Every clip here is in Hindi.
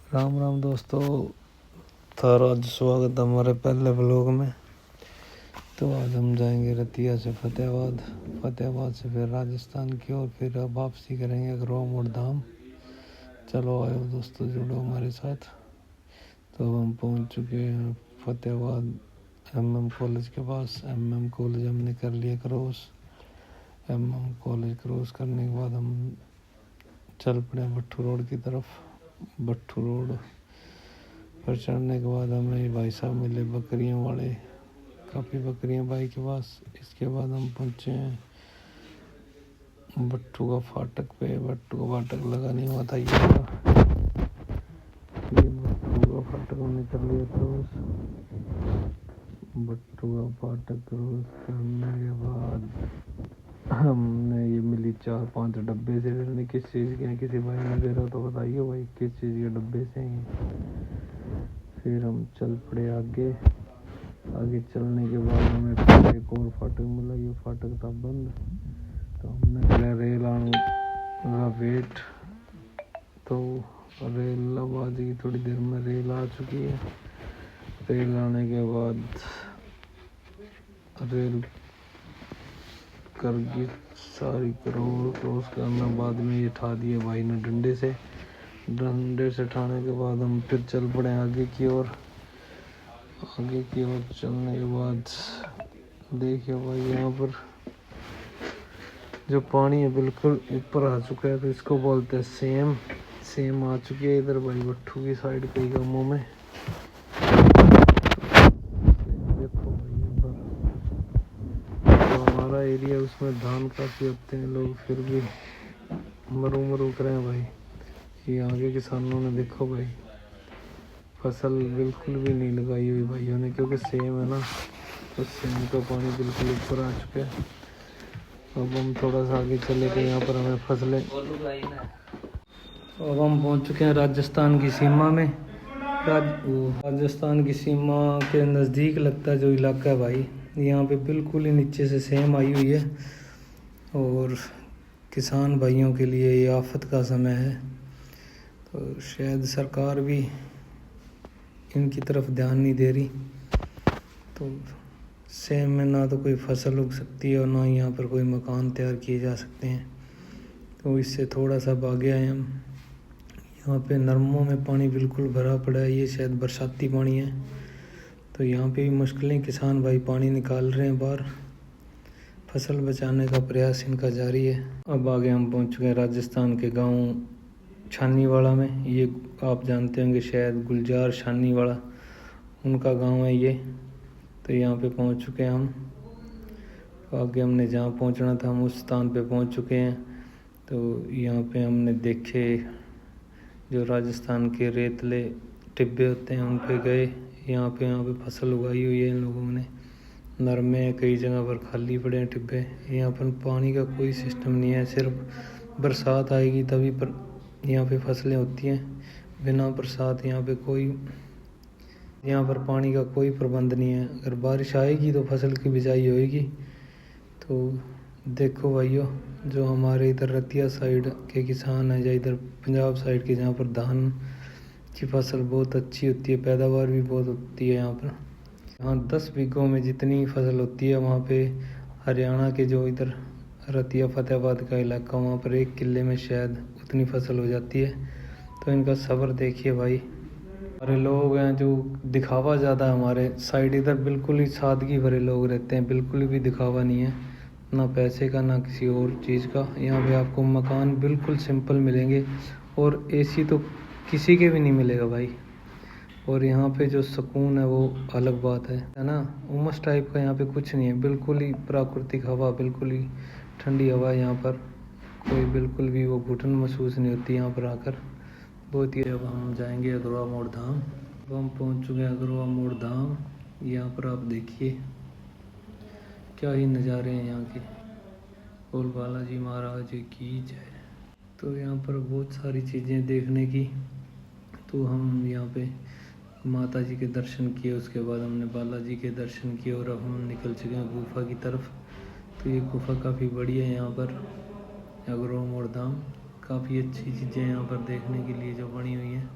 राम राम दोस्तों, थारा आज स्वागत हमारे पहले व्लॉग में। तो आज हम जाएंगे रतिया से फतेहाबाद, फतेहाबाद से फिर राजस्थान की ओर, फिर अब वापसी करेंगे अगरवा मोड़ धाम। चलो आयो दोस्तों, जुड़ो हमारे साथ। तो हम पहुंच चुके हैं फतेहाबाद एमएम कॉलेज के पास। एमएम कॉलेज हमने कर लिया क्रॉस। एमएम कॉलेज क्रॉस करने के बाद हम चल पड़े भट्ठू रोड की तरफ। भट्ठू रोड पर चढ़ने के बाद हमें भाई साहब मिले बकरियों वाले, काफ़ी बकरियां भाई के पास। इसके बाद हम पहुँचे हैं भट्ठू का फाटक पे। भट्ठू का फाटक लगा नहीं हुआ था ये भट्ठू का फाटक हमने कर लिया क्रॉस। भट्ठू का फाटक क्रॉस करने के बाद हमने ये मिली 4-5 डब्बे से। फिर किस चीज़ के हैं, किसी भाई ने दे रहा तो बताइए भाई किस चीज़ के डब्बे से हैं। फिर हम चल पड़े आगे। आगे चलने के बाद हमें एक और फाटक मिला। ये फाटक था बंद, तो हमने कहा रेल आने का वेट। तो रेल अब आ जाएगी थोड़ी देर में। रेल आ चुकी है। रेल आने के बाद रेल करगी सारी क्रॉस करना। बाद में ये ठा दिए भाई ने डंडे से। डंडे से ठाने के बाद हम फिर चल पड़े आगे की ओर। आगे की ओर चलने के बाद देखिए भाई, यहाँ पर जो पानी है बिल्कुल ऊपर आ चुका है, तो इसको बोलते हैं सेम। सेम आ चुकी है इधर भाई भट्ठू की साइड कई गाँवों में। देखो भाई यहाँ पर जो हमारा एरिया उसमें धान काफ़ी होते हैं लोग, फिर भी मरू कर रहे हैं भाई। ये आगे किसानों ने देखो भाई फसल बिल्कुल भी नहीं लगाई हुई भाइयों ने, क्योंकि सेम है ना, तो सेम का पानी बिल्कुल ऊपर आ चुका है। अब हम थोड़ा सा आगे चले गए, यहाँ पर हमें फसलें। अब हम पहुँच चुके हैं राजस्थान की सीमा में। राजस्थान की सीमा के नज़दीक लगता है जो इलाका है भाई, यहाँ पे बिल्कुल ही नीचे से सेम आई हुई है। और किसान भाइयों के लिए ये आफत का समय है, तो शायद सरकार भी इनकी तरफ ध्यान नहीं दे रही। तो सेम में ना तो कोई फसल उग सकती है और ना यहाँ पर कोई मकान तैयार किए जा सकते हैं। तो इससे थोड़ा सा भागे आए हम। यहाँ पे नरमों में पानी बिल्कुल भरा पड़ा है, ये शायद बरसाती पानी है। तो यहाँ पे भी मुश्किलें, किसान भाई पानी निकाल रहे हैं बाहर। फसल बचाने का प्रयास इनका जारी है। अब आगे हम पहुँच चुके हैं राजस्थान के गांव छानीवाड़ा में। ये आप जानते होंगे शायद गुलजार छानीवाड़ा, उनका गांव है ये। तो यहाँ पे पहुँच चुके हैं हम। आगे हमने जहाँ पहुँचना था हम उस स्थान पे पहुँच चुके हैं। तो यहाँ पे हमने देखे जो राजस्थान के रेतले टिब्बे होते हैं उन पे गए। यहाँ पे फसल उगाई हुई है इन लोगों ने। नरमे कई जगह पर खाली पड़े हैं टिब्बे। यहाँ पर पानी का कोई सिस्टम नहीं है, सिर्फ बरसात आएगी तभी पर यहाँ पे फसलें होती हैं। बिना बरसात यहाँ पर पानी का कोई प्रबंध नहीं है। अगर बारिश आएगी तो फसल की बिजाई होएगी। तो देखो भाइयों, जो हमारे इधर रतिया साइड के किसान हैं या इधर पंजाब साइड के, जहाँ पर धान की फसल बहुत अच्छी होती है, पैदावार भी बहुत होती है यहाँ पर। यहाँ 10 बीघों में जितनी फसल होती है, वहाँ पे हरियाणा के जो इधर रतिया फतेहाबाद का इलाका, वहाँ पर 1 किले में शायद उतनी फसल हो जाती है। तो इनका सब्र देखिए भाई। हमारे लोग हैं जो दिखावा ज़्यादा है हमारे साइड, इधर बिल्कुल ही सादगी भरे लोग रहते हैं, बिल्कुल भी दिखावा नहीं है, ना पैसे का ना किसी और चीज़ का। यहाँ पे आपको मकान बिल्कुल सिंपल मिलेंगे और एसी तो किसी के भी नहीं मिलेगा भाई। और यहाँ पे जो सुकून है वो अलग बात है ना। उमस टाइप का यहाँ पे कुछ नहीं है, बिल्कुल ही प्राकृतिक हवा, बिल्कुल ही ठंडी हवा है यहाँ पर। कोई बिल्कुल भी वो घुटन महसूस नहीं होती यहाँ पर आकर, बहुत ही। अब हम जाएंगे अगरवा मोड़ धाम। अब हम पहुँच चुके हैं अगरवा मोड़ धाम। यहाँ पर आप देखिए क्या ही नज़ारे हैं यहाँ के। बोल बालाजी महाराज की जय। तो यहाँ पर बहुत सारी चीज़ें देखने की। तो हम यहाँ पे माता जी के दर्शन किए, उसके बाद हमने बालाजी के दर्शन किए और अब हम निकल चुके हैं गुफा की तरफ। तो ये गुफा काफ़ी बड़ी है यहाँ पर अगरवा मोड़ धाम। काफ़ी अच्छी चीज़ें यहाँ पर देखने के लिए जो बनी हुई हैं।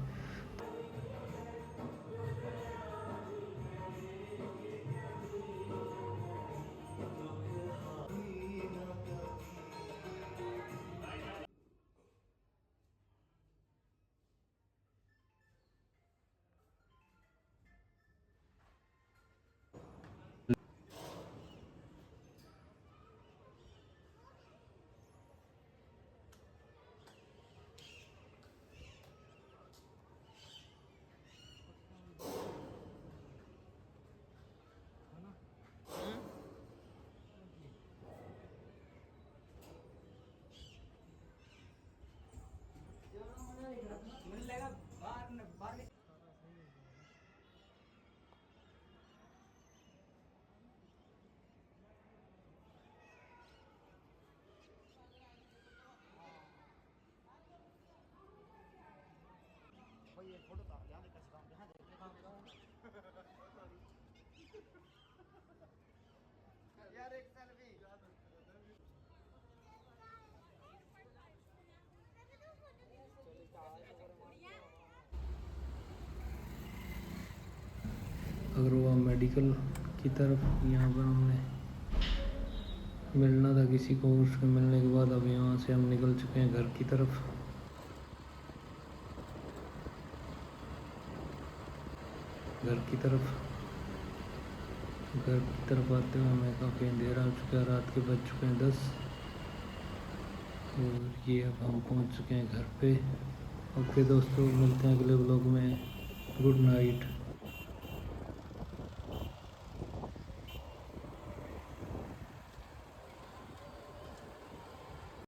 यार एक सेल्फी अगर वो मेडिकल की तरफ यहाँ पर हमने मिलना था किसी को, उसके मिलने के बाद अब यहाँ से हम निकल चुके हैं घर की तरफ। घर की तरफ आते हुए हमें काफ़ी अंधेरा हो चुका है, रात के बज चुके हैं 10 और ये अब हम पहुंच चुके हैं घर पे। ओके दोस्तों, मिलते हैं अगले व्लॉग में। Good night.